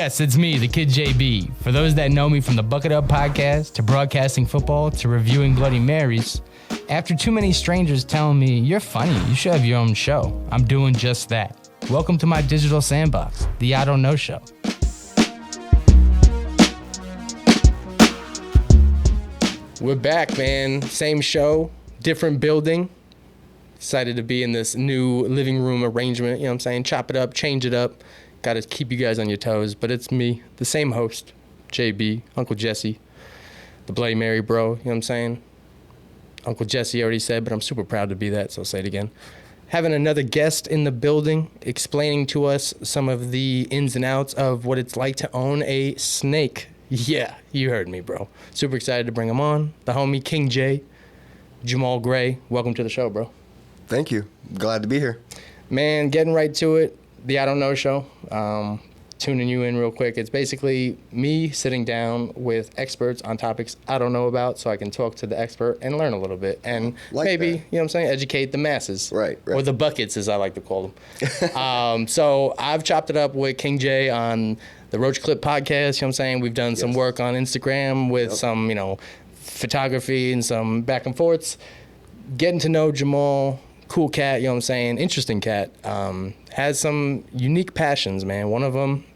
Yes, it's me, the Kid JB. For those that know me from the Bucket Up podcast to broadcasting football to reviewing Bloody Marys, after too many strangers telling me, you're funny, you should have your own show, I'm doing just that. Welcome to my digital sandbox, the I Don't Know Show. We're back, man. Same show, different building. Excited to be in this new living room arrangement, you know what I'm saying? Chop it up, change it up. Got to keep you guys on your toes, but it's me, the same host, JB, Uncle Jesse, the Bloody Mary bro, you know what I'm saying? Uncle Jesse already said, but I'm super proud to be that, so I'll say it again. Having another guest in the building, explaining to us some of the ins and outs of what it's like to own a snake. Yeah, you heard me, bro. Super excited to bring him on. The homie, King J, Jamal Gray. Welcome to the show, bro. Thank you. Glad to be here. Man, getting right to it. The I Don't Know Show, tuning you in real quick. It's basically me sitting down with experts on topics I don't know about so I can talk to the expert and learn a little bit and maybe, you know what I'm saying, educate the masses. Right. Or the buckets, as I like to call them. So I've chopped it up with King J on the Roach Clip podcast, you know what I'm saying? We've done some work on Instagram with some, photography and some back and forths. Getting to know Jamal. Cool cat, you know what I'm saying? Interesting cat. Has some unique passions, man. One of them,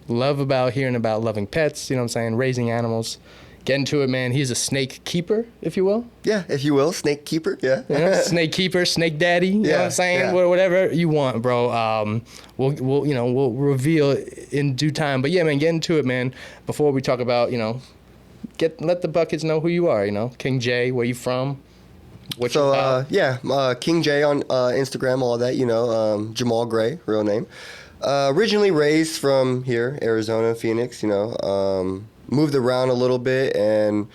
hearing about loving pets, you know what I'm saying? Raising animals. Getting to it, man. He's a snake keeper, if you will. Yeah, if you will. Snake keeper, yeah. Snake keeper, snake daddy, you know what I'm saying? Yeah. Whatever you want, bro. We'll reveal in due time. But yeah, man, get into it, man. Before we talk about, let the buckets know who you are, King J, where you from? King J on Instagram, all that, Jamal Gray, real name. Originally raised from here, Arizona, Phoenix, moved around a little bit and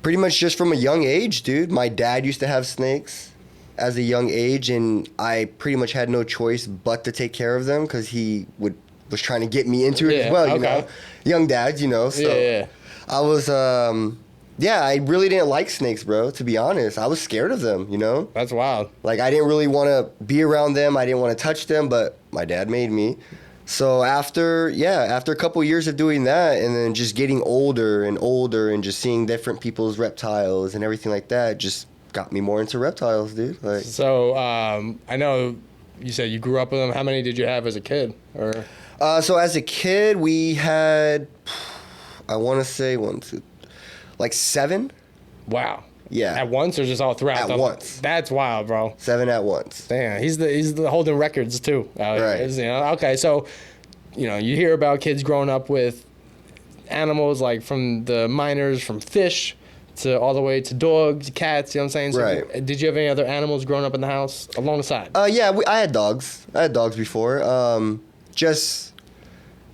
pretty much just from a young age, dude. My dad used to have snakes as a young age and I pretty much had no choice but to take care of them because he was trying to get me into it as well, Young dad, so I was... I really didn't like snakes, bro, to be honest. I was scared of them, That's wild. Like, I didn't really want to be around them. I didn't want to touch them, but my dad made me. So after a couple years of doing that and then just getting older and just seeing different people's reptiles and everything like that just got me more into reptiles, dude. So I know you said you grew up with them. How many did you have as a kid? So as a kid, we had, I want to say 7. Wow. Yeah. At once or just all throughout? At once. That's wild, bro. 7 at once. Damn, he's the holding records too. Right. Okay, so you hear about kids growing up with animals like from the minors, from fish to all the way to dogs, cats. You know what I'm saying? So right. Did you have any other animals growing up in the house alongside? I had dogs. I had dogs before. Just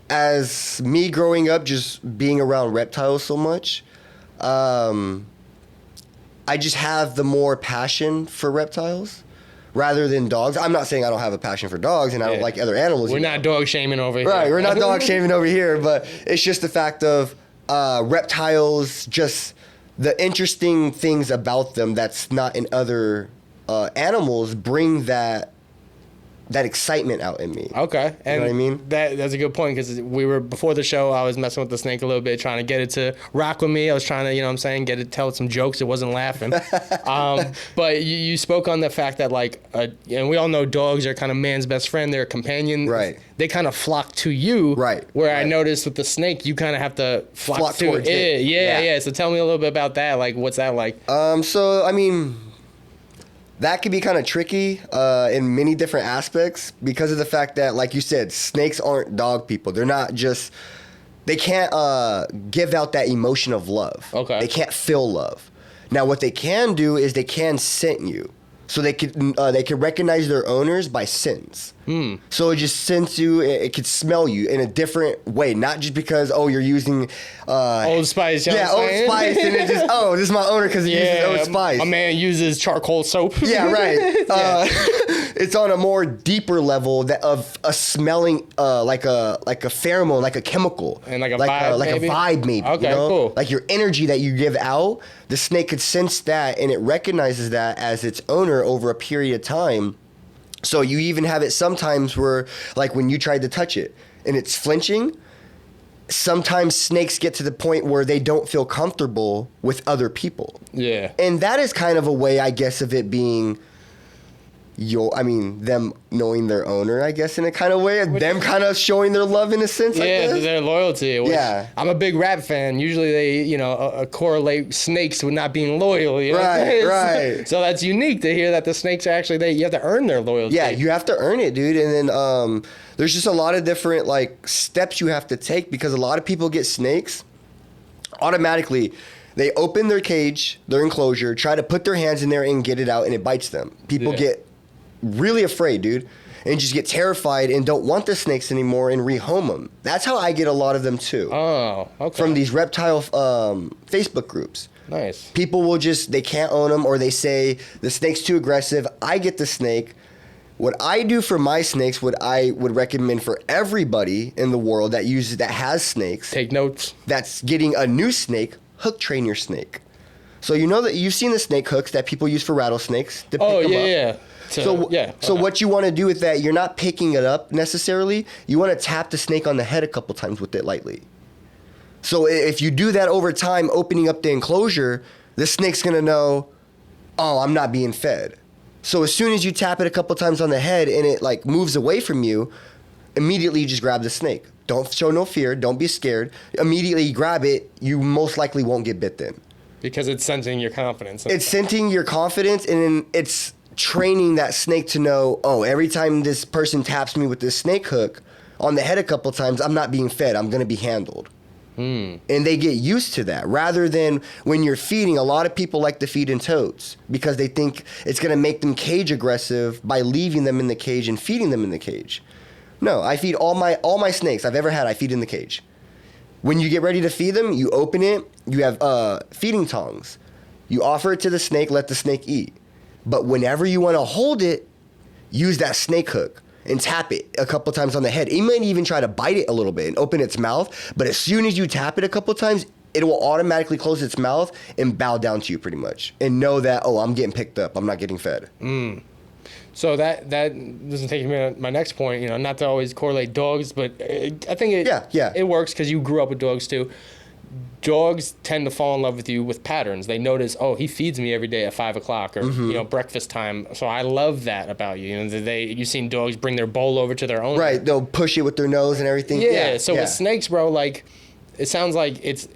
as me growing up, just being around reptiles so much. I just have the more passion for reptiles rather than dogs. I'm not saying I don't have a passion for dogs and I don't like other animals. We're not dog shaming over here. Right, we're not dog shaming over here, but it's just the fact of reptiles, just the interesting things about them that's not in other animals bring that excitement out in me. Okay. And you know what I mean? That's a good point because before the show, I was messing with the snake a little bit, trying to get it to rock with me. I was trying to, get it, tell it some jokes. It wasn't laughing. But you spoke on the fact that, and we all know dogs are kind of man's best friend. They're a companion. Right. They kind of flock to you. Right. Where I noticed with the snake, you kind of have to flock towards it. Yeah. So tell me a little bit about that. What's that like? That could be kind of tricky in many different aspects because of the fact that, like you said, snakes aren't dog people. They're not just... They can't give out that emotion of love. Okay. They can't feel love. Now, what they can do is they can scent you. So they could recognize their owners by scents. So it just scents you. It could smell you in a different way, not just because you're using Old Spice. Old Spice, and it just this is my owner because he uses Old Spice. My man uses charcoal soap. Yeah, right. It's on a more deeper level of a smelling like a pheromone, like a chemical, and like a vibe, maybe. Okay, cool. Like your energy that you give out, the snake could sense that, and it recognizes that as its owner over a period of time. So you even have it sometimes where, like when you tried to touch it and it's flinching, sometimes snakes get to the point where they don't feel comfortable with other people. Yeah. And that is kind of a way, I guess, of it being them knowing their owner, I guess, in a kind of way. Them kind of showing their love in a sense, yeah, their loyalty. Yeah. I'm a big rap fan. Usually they, correlate snakes with not being loyal. You know? Right. So that's unique to hear that the snakes are actually, you have to earn their loyalty. Yeah, you have to earn it, dude. And then there's just a lot of different, like, steps you have to take because a lot of people get snakes automatically. They open their cage, their enclosure, try to put their hands in there and get it out, and it bites them. People get really afraid, dude, and just get terrified and don't want the snakes anymore and rehome them. That's how I get a lot of them too. Oh, okay. From these reptile Facebook groups. Nice. People will they can't own them, or they say the snake's too aggressive. I get the snake. What I do for my snakes, what I would recommend for everybody in the world that has snakes. Take notes. That's getting a new snake, hook train your snake. So you know that you've seen the snake hooks that people use for rattlesnakes to pick them up. Yeah. So what you want to do with that, you're not picking it up necessarily. You want to tap the snake on the head a couple times with it lightly. So if you do that over time, opening up the enclosure, the snake's going to know, oh, I'm not being fed. So as soon as you tap it a couple times on the head and it like moves away from you, immediately you just grab the snake. Don't show no fear. Don't be scared. Immediately you grab it, you most likely won't get bit then. Because it's sensing your confidence. It's sensing your confidence, and then it's training that snake to know, oh, every time this person taps me with this snake hook on the head a couple times, I'm not being fed. I'm going to be handled. And they get used to that. Rather than when you're feeding, a lot of people like to feed in totes because they think it's going to make them cage aggressive by leaving them in the cage and feeding them in the cage. No, I feed all my snakes I've ever had, I feed in the cage. When you get ready to feed them, you open it, you have feeding tongs. You offer it to the snake, let the snake eat. But whenever you want to hold it, use that snake hook and tap it a couple times on the head. You might even try to bite it a little bit and open its mouth, but as soon as you tap it a couple times, it will automatically close its mouth and bow down to you pretty much and know that, oh, I'm getting picked up, I'm not getting fed. So that doesn't take me to my next point, not to always correlate dogs, but I think it works because you grew up with dogs too. Dogs tend to fall in love with you with patterns. They notice, oh, he feeds me every day at 5 o'clock or breakfast time. So I love that about you. You've seen dogs bring their bowl over to their owner. Right, they'll push it with their nose and everything. So with snakes, bro, like it sounds like it's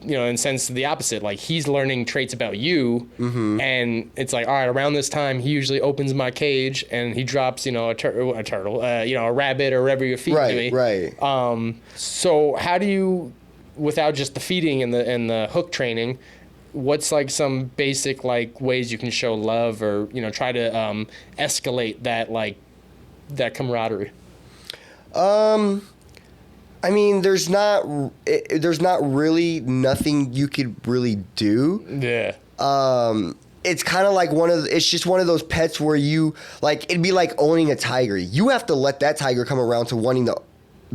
in a sense the opposite. Like he's learning traits about you, and it's like, all right, around this time he usually opens my cage and he drops a turtle, a rabbit or whatever you're feeding to me. Right. So how do you, without just the feeding and the hook training, what's like some basic like ways you can show love or try to escalate that camaraderie? I mean, there's not really nothing you could really do. Yeah. It's kind of like it's just one of those pets where you like, it'd be like owning a tiger. You have to let that tiger come around to wanting to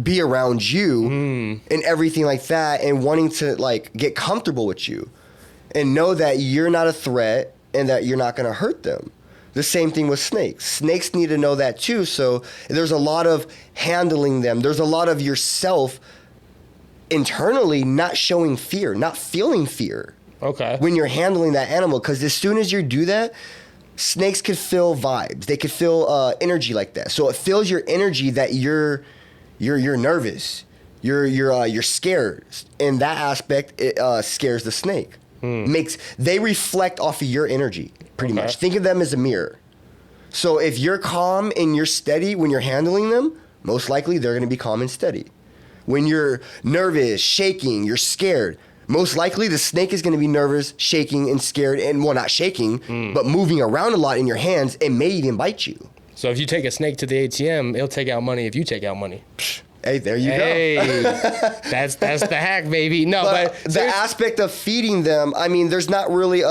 be around you and everything like that, and wanting to like get comfortable with you and know that you're not a threat and that you're not going to hurt them. The same thing with snakes. Snakes need to know that too. So there's a lot of handling them. There's a lot of yourself internally not showing fear, not feeling fear. Okay. When you're handling that animal, because as soon as you do that, snakes could feel vibes. They could feel energy like that. So it feels your energy that you're nervous. You're scared. In that aspect, it scares the snake. They reflect off of your energy pretty much. Think of them as a mirror. So if you're calm and you're steady when you're handling them, most likely they're going to be calm and steady. When you're nervous, shaking, you're scared, most likely the snake is going to be nervous, shaking, and scared, and well, not shaking, but moving around a lot in your hands and may even bite you. So if you take a snake to the ATM, it'll take out money if you take out money. Hey, there you go. That's the hack, baby. No, but the aspect of feeding them, I mean, there's not really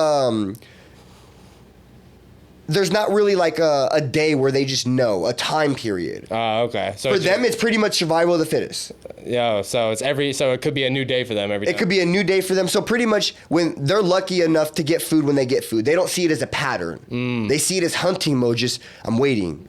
like a day where they just know, a time period. Okay. So for them, it's pretty much survival of the fittest. Yeah. So it could be a new day for them every time. It could be a new day for them. So pretty much when they're lucky enough to get food, when they get food, they don't see it as a pattern. They see it as hunting mode. Just I'm waiting.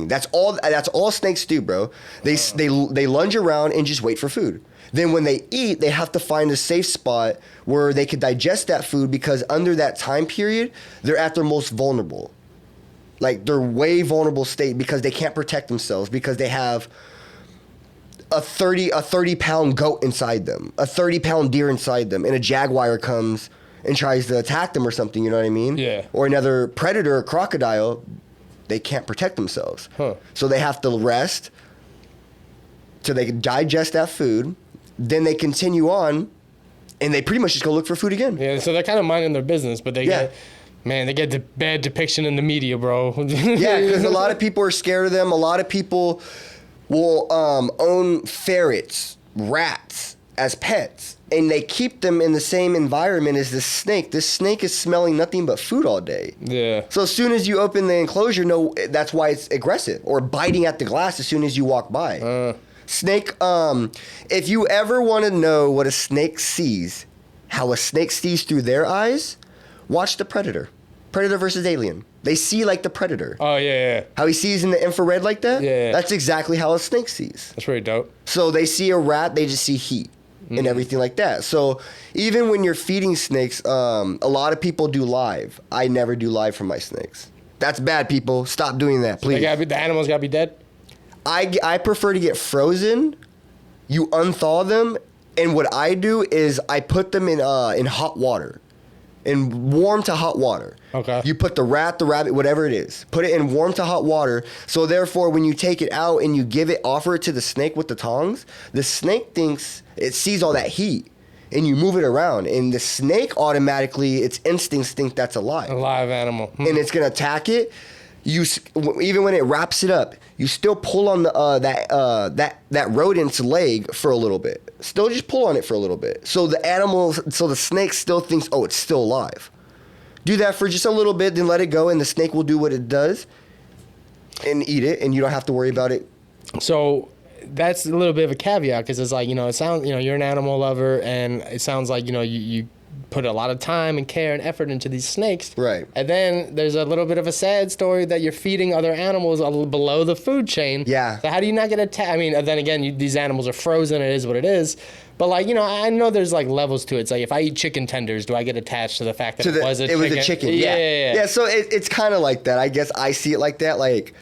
That's all snakes do, bro. They lunge around and just wait for food. Then when they eat, they have to find a safe spot where they could digest that food, because under that time period, they're at their most vulnerable. Like, they're way vulnerable state because they can't protect themselves, because they have a 30-pound goat inside them, a 30-pound deer inside them, and a jaguar comes and tries to attack them or something, you know what I mean? Yeah. Or another predator, a crocodile, they can't protect themselves. Huh. So they have to rest till they can digest that food. Then they continue on, and they pretty much just go look for food again. Yeah, so they're kind of minding their business, but they get the bad depiction in the media, bro. Yeah, because a lot of people are scared of them. A lot of people will own ferrets, rats as pets, and they keep them in the same environment as this snake. This snake is smelling nothing but food all day. Yeah. So as soon as you open the enclosure, that's why it's aggressive, or biting at the glass as soon as you walk by. Snake, if you ever want to know what a snake sees, how a snake sees through their eyes, watch The Predator. Predator versus Alien. They see like the Predator. Oh, yeah. How he sees in the infrared like that? Yeah. That's exactly how a snake sees. That's pretty dope. So they see a rat, they just see heat and everything like that. So even when you're feeding snakes, a lot of people do live. I never do live for my snakes. That's bad, people. Stop doing that, please. The animals got to be dead? I prefer to get frozen. You unthaw them, and what I do is I put them in hot water, in warm to hot water. Okay. You put the rat, the rabbit, whatever it is, put it in warm to hot water. So therefore, when you take it out and you offer it to the snake with the tongs, the snake thinks it sees all that heat, and you move it around, and the snake automatically, its instincts think that's alive. A live animal. And it's gonna attack it. Even when it wraps it up, you still pull on that rodent's leg for a little bit. Still just pull on it for a little bit. So the snake still thinks, oh, it's still alive. Do that for just a little bit, then let it go, and the snake will do what it does and eat it, and you don't have to worry about it. So that's a little bit of a caveat, because it's like, it sounds, you're an animal lover, and it sounds like, you put a lot of time and care and effort into these snakes. Right. And then there's a little bit of a sad story that you're feeding other animals a little below the food chain. Yeah. So how do you not get attacked? I mean, then again, these animals are frozen. It is what it is. But I know there's like levels to it. It's like, if I eat chicken tenders, do I get attached to the fact that it was a chicken? Yeah. Yeah, so it's kind of like that. I guess I see it like that. Like,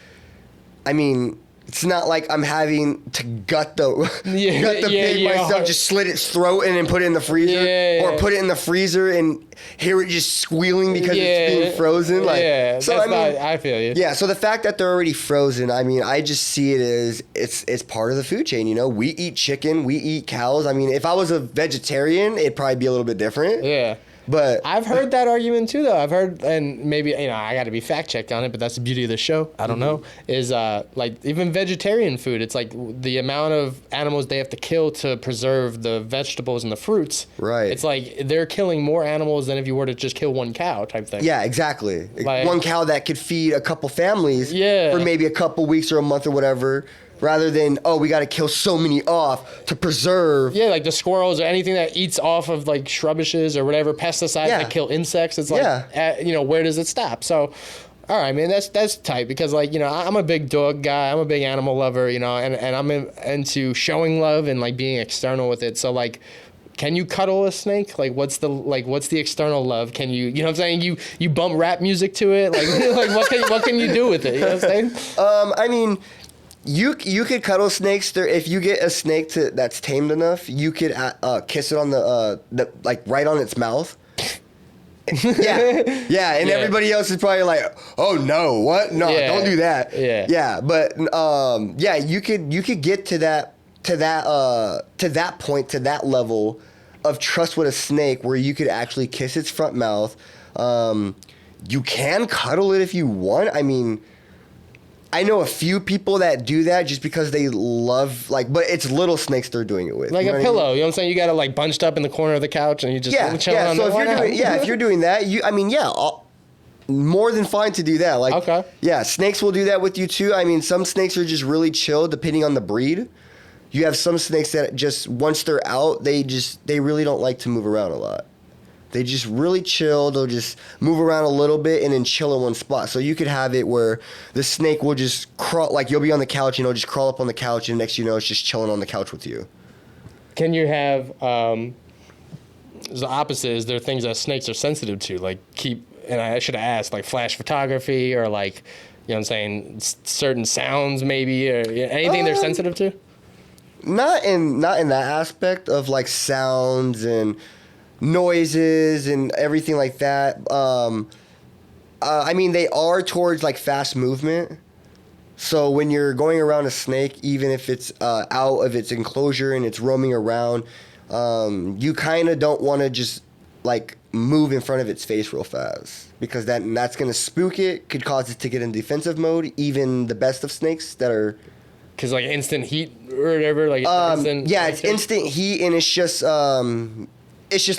I mean, it's not like I'm having to gut the pig myself, just slit its throat and then put it in the freezer, or put it in the freezer and hear it just squealing because it's being frozen. Like, so I feel you. Yeah, so the fact that they're already frozen, I mean, I just see it as it's part of the food chain. We eat chicken, we eat cows. I mean, if I was a vegetarian, it'd probably be a little bit different. Yeah. But I've heard that argument too, though. I've heard, and maybe I got to be fact checked on it, but that's the beauty of the show. I don't know. Is like even vegetarian food, it's like the amount of animals they have to kill to preserve the vegetables and the fruits. Right. It's like they're killing more animals than if you were to just kill one cow, type thing. Yeah, exactly. Like, one cow that could feed a couple families for maybe a couple weeks or a month or whatever. Rather than, we got to kill so many off to preserve. Yeah, like the squirrels or anything that eats off of like shrubishes or whatever, pesticides that kill insects. It's like, where does it stop? So, all right, man, that's tight, because I'm a big dog guy. I'm a big animal lover, and I'm into showing love and like being external with it. So like, can you cuddle a snake? Like, what's the external love? Can you know what I'm saying? You bump rap music to it? Like, what can you do with it? You know what I'm saying? I mean, you could cuddle snakes. If you get a snake that's tamed enough, you could kiss it on the like right on its mouth. Yeah, and everybody else is probably like, oh no, what? No, don't do that. Yeah, but you could get to that point, to that level of trust with a snake where you could actually kiss its front mouth. You can cuddle it if you want. I mean, I know a few people that do that just because they love, but it's little snakes they're doing it with. Like a pillow, you know what I'm saying? You got it bunched up in the corner of the couch and you just chilling on if you're doing that, more than fine to do that. Okay. Yeah, snakes will do that with you too. I mean, some snakes are just really chill depending on the breed. You have some snakes that just, once they're out, they really don't like to move around a lot. They just really chill. They'll just move around a little bit and then chill in one spot. So you could have it where the snake will just crawl, you'll be on the couch, just crawl up on the couch, and next it's just chilling on the couch with you. can you have the opposite? Is there things that snakes are sensitive to, like and I should have asked, like flash photography or like, you know what I'm saying, certain sounds maybe, or anything they're sensitive to? Not in that aspect of like sounds and noises and everything like that. I mean, they are towards like fast movement. So when you're going around a snake, even if it's out of its enclosure and it's roaming around, you kind of don't want to just like move in front of its face real fast, because that's going to spook it, could cause it to get in defensive mode. Even the best of snakes that are... Because like instant heat or whatever, like it's instant heat, and it's just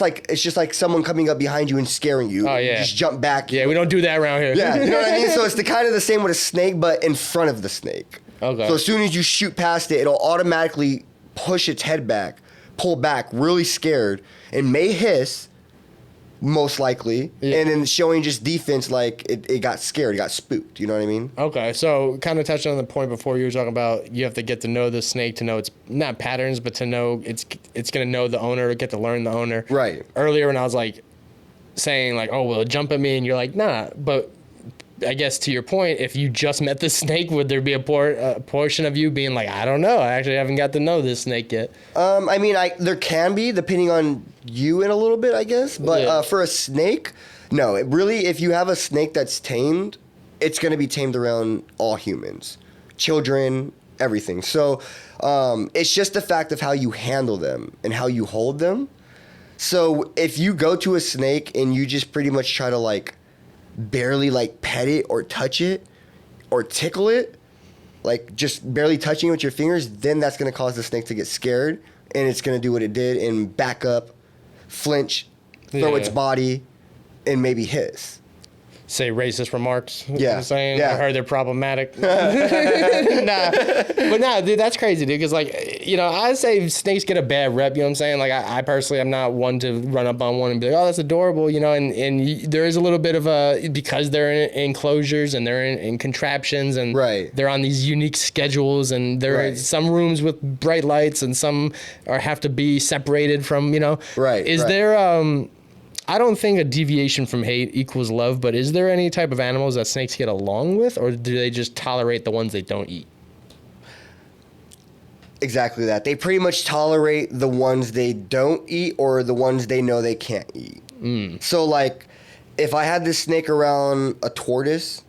like someone coming up behind you and scaring you. Oh yeah, you just jump back. Yeah, we don't do that around here. Yeah, you know what I mean. So it's kind of the same with a snake, but in front of the snake. Okay. So as soon as you shoot past it, it'll automatically push its head back, pull back, really scared, and may hiss. Most likely, and then showing just defense, like it got scared, it got spooked. You know what I mean? Okay, so kind of touching on the point before, you were talking about you have to get to know the snake to know its not patterns, but to know it's gonna know the owner, get to learn the owner. Right. Earlier when I was like saying like, oh, will it jump at me, and you're like, nah, but I guess to your point, if you just met the snake, would there be a portion of you being like, I don't know, I actually haven't got to know this snake yet? I mean, there can be, depending on you in a little bit, I guess. But for a snake, no. If you have a snake that's tamed, it's going to be tamed around all humans, children, everything. So it's just the fact of how you handle them and how you hold them. So if you go to a snake and you just pretty much try to like barely like pet it or touch it or tickle it, like just barely touching it with your fingers, then that's going to cause the snake to get scared, and it's going to do what it did and back up, flinch, throw its body, and maybe hiss. Say racist remarks. Yeah. You know what I'm saying? Yeah. I heard they're problematic. Nah, dude, that's crazy, dude. Because, like, you know, I say snakes get a bad rep, you know what I'm saying? Like, I personally am not one to run up on one and be like, oh, that's adorable, you know? And there is a little bit of because they're in enclosures and they're in contraptions and they're on these unique schedules, and there are some rooms with bright lights and some have to be separated from, you know? Is there... I don't think a deviation from hate equals love, but is there any type of animals that snakes get along with, or do they just tolerate the ones they don't eat? Exactly that. They pretty much tolerate the ones they don't eat or the ones they know they can't eat. So, like, if I had this snake around a tortoise,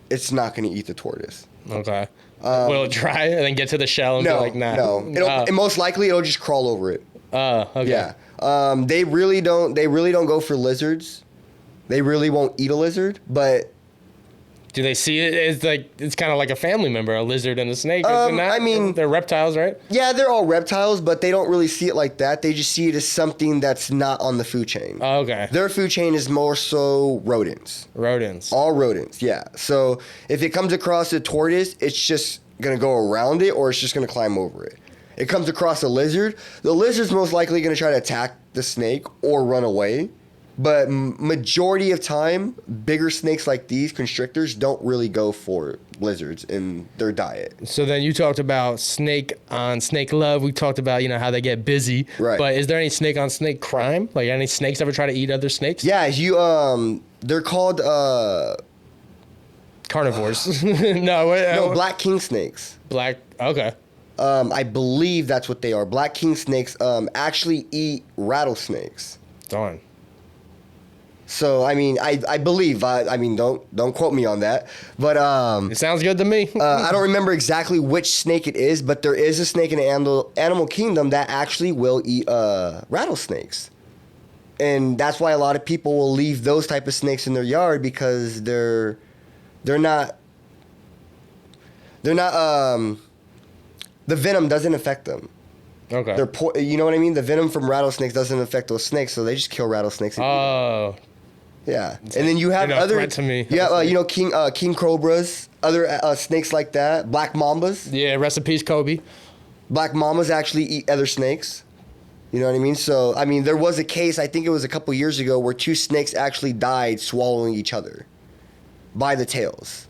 it's not going to eat the tortoise. Okay. Will it try and then get to the shell and be like, nah? No. And most likely, it'll just crawl over it. Okay. Yeah. They really don't go for lizards. They really won't eat a lizard, but do they see it as like it's kind of like a family member, a lizard and a snake? Isn't that? I mean, they're reptiles, right? Yeah, they're all reptiles, but they don't really see it like that. They just see it as something that's not on the food chain. Oh, okay. Their food chain is more so rodents. Rodents. All rodents, yeah. So if it comes across a tortoise, it's just gonna go around it, or it's just gonna climb over it. It comes across a lizard, the lizard's most likely going to try to attack the snake or run away. But majority of time, bigger snakes like these, constrictors, don't really go for lizards in their diet. So then you talked about snake on snake love. We talked about, you know, how they get busy. Right. But is there any snake on snake crime? Like any snakes ever try to eat other snakes? Yeah, they're called... carnivores. No, black king snakes. Okay. I believe that's what they are. Black king snakes actually eat rattlesnakes. Darn. So I mean, I believe. I mean, don't quote me on that. But it sounds good to me. I don't remember exactly which snake it is, but there is a snake in the animal kingdom that actually will eat rattlesnakes, and that's why a lot of people will leave those type of snakes in their yard, because they're not. The venom doesn't affect them. Okay. You know what I mean? The venom from rattlesnakes doesn't affect those snakes, so they just kill rattlesnakes. Oh. Yeah. And then you have other... threat to me. Yeah, you know, king cobras, other snakes like that, black mambas. Yeah, rest in peace, Kobe. Black mambas actually eat other snakes. You know what I mean? So, I mean, there was a case, I think it was a couple years ago, where 2 snakes actually died swallowing each other by the tails.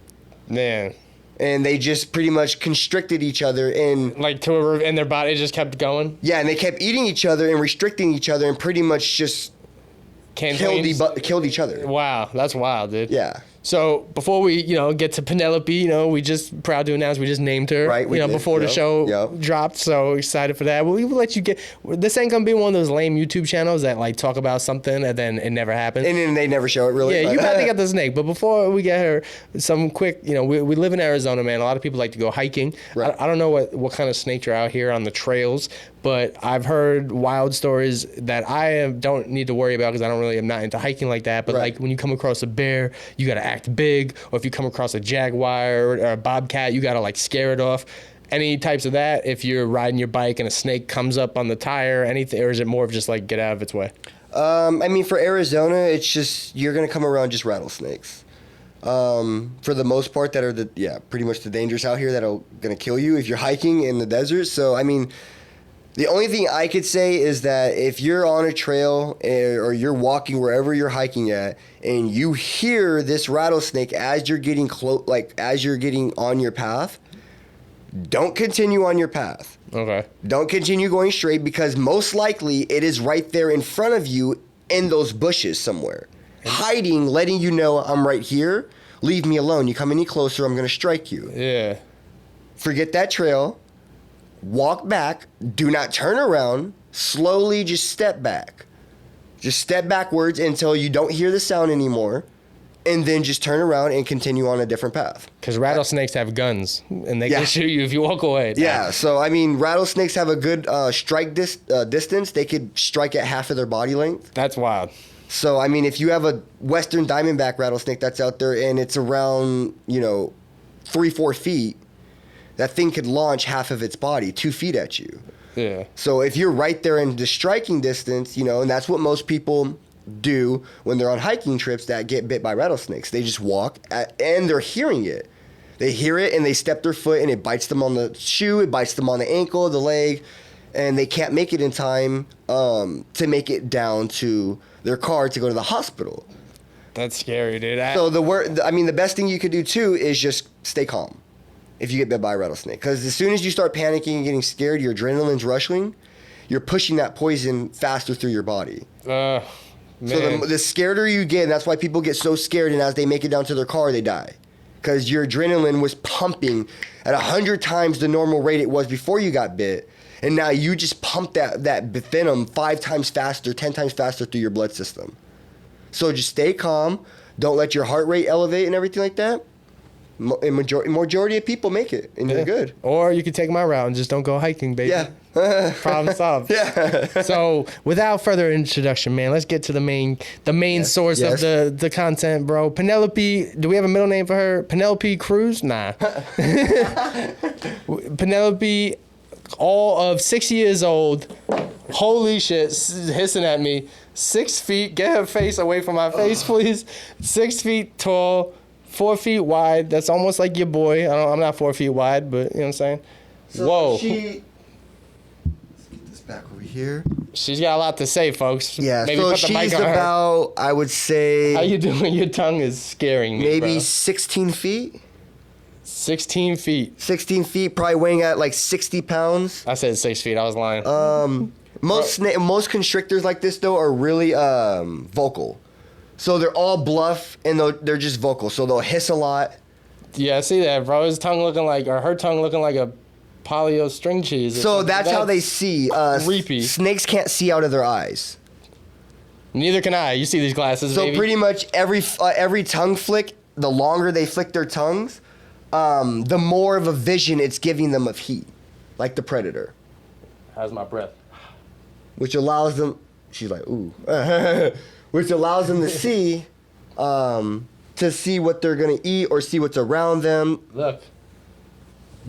Man. And they just pretty much constricted each other and like and their body just kept going. Yeah, and they kept eating each other and restricting each other and pretty much just killed each other. Wow, that's wild, dude. Yeah. So before we, get to Penelope, we just proud to announce we just named her, right? Before the show dropped. So excited for that. We will let you get. This ain't gonna be one of those lame YouTube channels that like talk about something and then it never happens. And then they never show it really. Yeah, you probably got the snake. But before we get her, some quick, we live in Arizona, man. A lot of people like to go hiking. Right. I don't know what kind of snakes are out here on the trails, but I've heard wild stories that I don't need to worry about because I'm not into hiking like that. But like when you come across a bear, you gotta act big, or if you come across a jaguar or a bobcat, you gotta like scare it off. Any types of that? If you're riding your bike and a snake comes up on the tire, anything, or is it more of just like get out of its way? For Arizona, it's just you're gonna come around just rattlesnakes. For the most part, that are pretty much the dangers out here that are gonna kill you if you're hiking in the desert. So the only thing I could say is that if you're on a trail or you're walking wherever you're hiking at, and you hear this rattlesnake as you're getting as you're getting on your path, don't continue on your path. Okay. Don't continue going straight because most likely it is right there in front of you in those bushes somewhere, hiding, letting you know I'm right here. Leave me alone. You come any closer, I'm gonna strike you. Yeah. Forget that trail. Walk back, do not turn around, slowly just step back. Just step backwards until you don't hear the sound anymore, and then just turn around and continue on a different path. Because rattlesnakes have guns, and they can shoot you if you walk away. Yeah, so rattlesnakes have a good strike distance. They could strike at half of their body length. That's wild. So, if you have a western diamondback rattlesnake that's out there and it's around, 3-4 feet, that thing could launch half of its body 2 feet at you. Yeah. So if you're right there in the striking distance, and that's what most people do when they're on hiking trips that get bit by rattlesnakes. They just walk and they're hearing it. They hear it and they step their foot and it bites them on the shoe, it bites them on the ankle, the leg, and they can't make it in time to make it down to their car to go to the hospital. That's scary, dude. So the best thing you could do too is just stay calm if you get bit by a rattlesnake. Because as soon as you start panicking and getting scared, your adrenaline's rushing, you're pushing that poison faster through your body. Man. So the scareder you get, and that's why people get so scared, and as they make it down to their car, they die. Because your adrenaline was pumping at 100 times the normal rate it was before you got bit. And now you just pump that venom 5 times faster, 10 times faster through your blood system. So just stay calm. Don't let your heart rate elevate and everything like that. Majority of people make it, and they're good. Or you could take my route and just don't go hiking, baby. Yeah. Problem solved. Yeah. So without further introduction, man, let's get to the main source of the content, bro. Penelope, do we have a middle name for her? Penelope Cruz? Nah. Penelope, all of 6 years old. Holy shit, hissing at me. 6 feet. Get her face away from my face, please. 6 feet tall. 4 feet wide. That's almost like your boy. I'm not 4 feet wide, but you know what I'm saying? So whoa. Let's get this back over here. She's got a lot to say, folks. Yeah, maybe so put the she's mic on about, I would say... How you doing? Your tongue is scaring me, maybe bro. 16 feet? 16 feet. 16 feet, probably weighing at like 60 pounds. I said 6 feet. I was lying. Most constrictors like this, though, are really vocal. So they're all bluff, and they're just vocal. So they'll hiss a lot. Yeah, I see that, bro. Her tongue looking like a polio string cheese. So that's how they see. Creepy. Snakes can't see out of their eyes. Neither can I. You see these glasses, So baby. pretty much every tongue flick, the longer they flick their tongues, the more of a vision it's giving them of heat, like the predator. How's my breath? Which allows them. She's like, ooh. Which allows them to see what they're gonna eat or see what's around them. Look.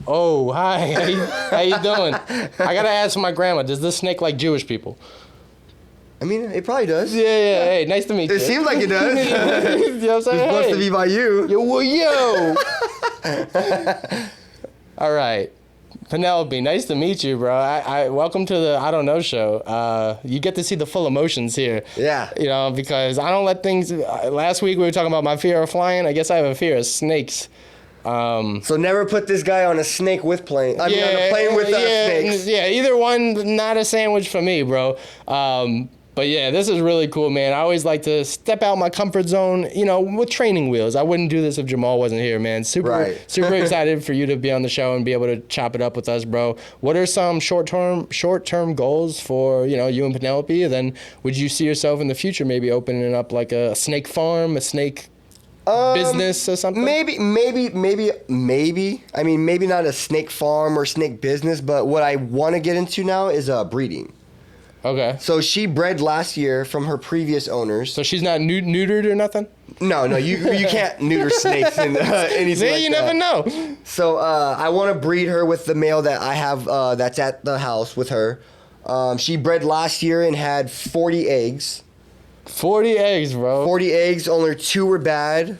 Oh, hi. How you doing? I gotta ask my grandma. Does this snake like Jewish people? I mean, it probably does. Yeah. Hey, nice to meet you. It seems like it does. You know what I'm saying? It's supposed to be by you. Yo. All right. Penelope, nice to meet you, bro. I welcome to the I Don't Know show. You get to see the full emotions here. Yeah. You know, because I don't let things. Last week we were talking about my fear of flying. I guess I have a fear of snakes. So never put this guy on a snake with plane. I mean, on a plane with snakes. Yeah, either one, not a sandwich for me, bro. But yeah, this is really cool, man. I always like to step out my comfort zone, you know, with training wheels. I wouldn't do this if Jamal wasn't here, man. Super excited for you to be on the show and be able to chop it up with us, bro. What are some short-term goals for, you know, you and Penelope? And then would you see yourself in the future maybe opening up like a snake farm, a snake business or something? Maybe. I mean, maybe not a snake farm or snake business, but what I want to get into now is breeding. Okay. So she bred last year from her previous owners. So she's not neutered or nothing? No, you can't neuter snakes and anything like you never know. So I want to breed her with the male that I have that's at the house with her. She bred last year and had 40 eggs. 40 eggs, bro. 40 eggs, only 2 were bad.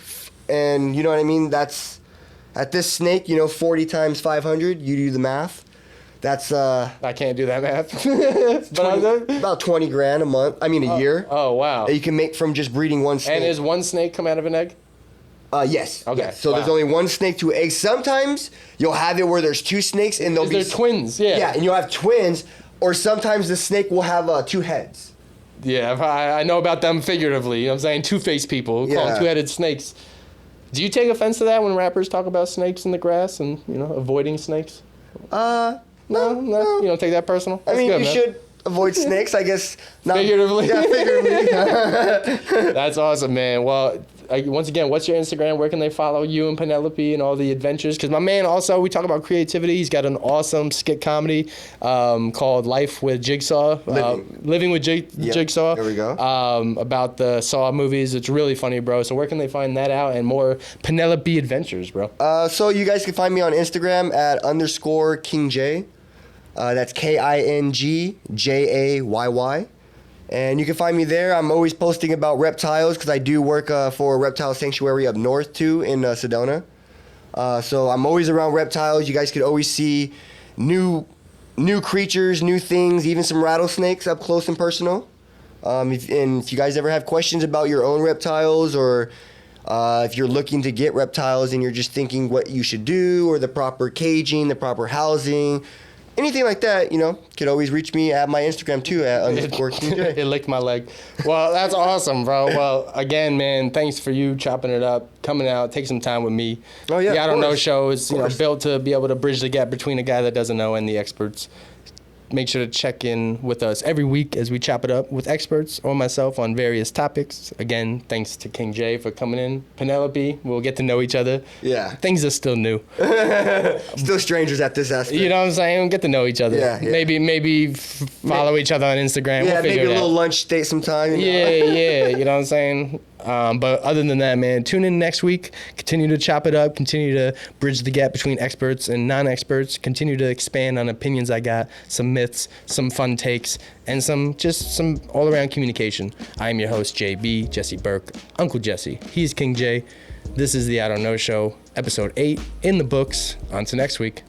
And you know what I mean? That's, at this snake, you know, 40 times 500, you do the math. That's I can't do that math. But about 20 grand a month. I mean a year. Oh wow. That you can make from just breeding one snake. And is one snake come out of an egg? Yes. Okay. Yes. So there's only one snake, 2 eggs. Sometimes you'll have it where there's 2 snakes and they'll be twins. Yeah. Yeah, and you'll have twins, or sometimes the snake will have 2 heads. Yeah, I know about them figuratively. You know what I'm saying? Two-faced people call them two-headed snakes. Do you take offense to that when rappers talk about snakes in the grass and, you know, avoiding snakes? No. You don't take that personal? That's good, you should avoid snakes, I guess. Figuratively? Yeah, figuratively. That's awesome, man. Well, once again, what's your Instagram? Where can they follow you and Penelope and all the adventures? Because my man also, we talk about creativity. He's got an awesome skit comedy called Life with Jigsaw. Living with Jigsaw. There we go. About the Saw movies. It's really funny, bro. So where can they find that out and more Penelope adventures, bro? So you guys can find me on Instagram at _KingJ. That's KINGJAYY. And you can find me there. I'm always posting about reptiles because I do work for a reptile sanctuary up north too in Sedona. So I'm always around reptiles. You guys could always see new creatures, new things, even some rattlesnakes up close and personal. If you guys ever have questions about your own reptiles, or if you're looking to get reptiles and you're just thinking what you should do, or the proper caging, the proper housing, anything like that, you know, could always reach me at my Instagram too, at _KingJ. It licked my leg. Well, that's awesome, bro. Well, again, man, thanks for you chopping it up, coming out, take some time with me. Oh, yeah. The I Don't Know show is built to be able to bridge the gap between a guy that doesn't know and the experts. Make sure to check in with us every week as we chop it up with experts or myself on various topics. Again, thanks to King J for coming in. Penelope, we'll get to know each other. Yeah. Things are still new. Still strangers at this aspect. You know what I'm saying? We'll get to know each other. Yeah. Maybe follow each other on Instagram. Yeah, we'll maybe a little lunch date sometime. You know? Yeah. You know what I'm saying? But other than that, man, tune in next week. Continue to chop it up. Continue to bridge the gap between experts and non-experts. Continue to expand on opinions I got, some myths, some fun takes, and some all-around communication. I am your host, JB, Jesse Burke, Uncle Jesse. He's King J. This is the I Don't Know Show, episode 8 in the books. On to next week.